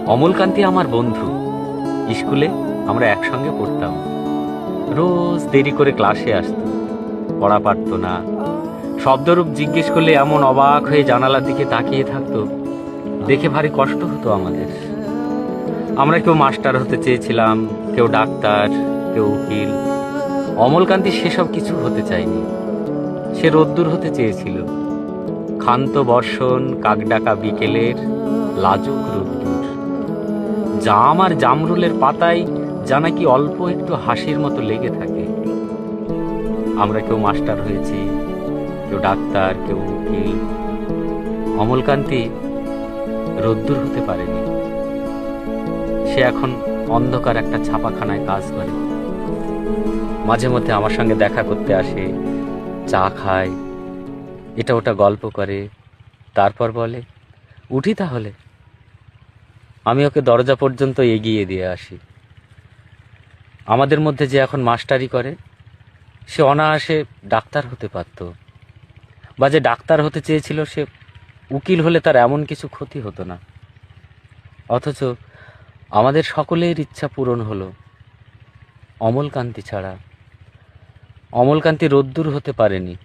অমলকান্তি আমার বন্ধু। স্কুলে আমরা একসঙ্গে পড়তাম। রোজ দেরি করে ক্লাসে আসতো, পড়া পারতো না। শব্দরূপ জিজ্ঞেস করলে এমন অবাক হয়ে জানালার দিকে তাকিয়ে থাকতো, দেখে ভারী কষ্ট হতো আমাদের। আমরা কেউ মাস্টার হতে চেয়েছিলাম, কেউ ডাক্তার, কেউ উকিল। অমলকান্তি সেসব কিছু হতে চায়নি। সে রোদ্দুর হতে চেয়েছিল, ক্ষান্ত বর্ষণ, কাকডাকা বিকেলের লাজুক রোদ্দুর। জাম আর জামরুলের পাতায় যা নাকি অল্প একটু হাসির মতো লেগে থাকে। আমরা কেউ মাস্টার হয়েছি, কেউ ডাক্তার, কেউ উকিল। অমলকান্তি রোদ্দুর হতে পারেনি। সে এখন অন্ধকার একটা ছাপাখানায় কাজ করে। মাঝে মধ্যে আমার সঙ্গে দেখা করতে আসে, চা খায়, এটা ওটা গল্প করে, তারপর বলে, উঠি তাহলে। আমি ওকে দরজা পর্যন্ত এগিয়ে দিয়ে আসি। আমাদের মধ্যে যে এখন মাস্টারি করে, সে অনায়াসে ডাক্তার হতে পারত, বা যে ডাক্তার হতে চেয়েছিল সে উকিল হলে তার এমন কিছু ক্ষতি হতো না। অথচ আমাদের সকলের ইচ্ছা পূরণ হলো, অমলকান্তি ছাড়া। অমলকান্তি রোদ্দুর হতে পারেনি।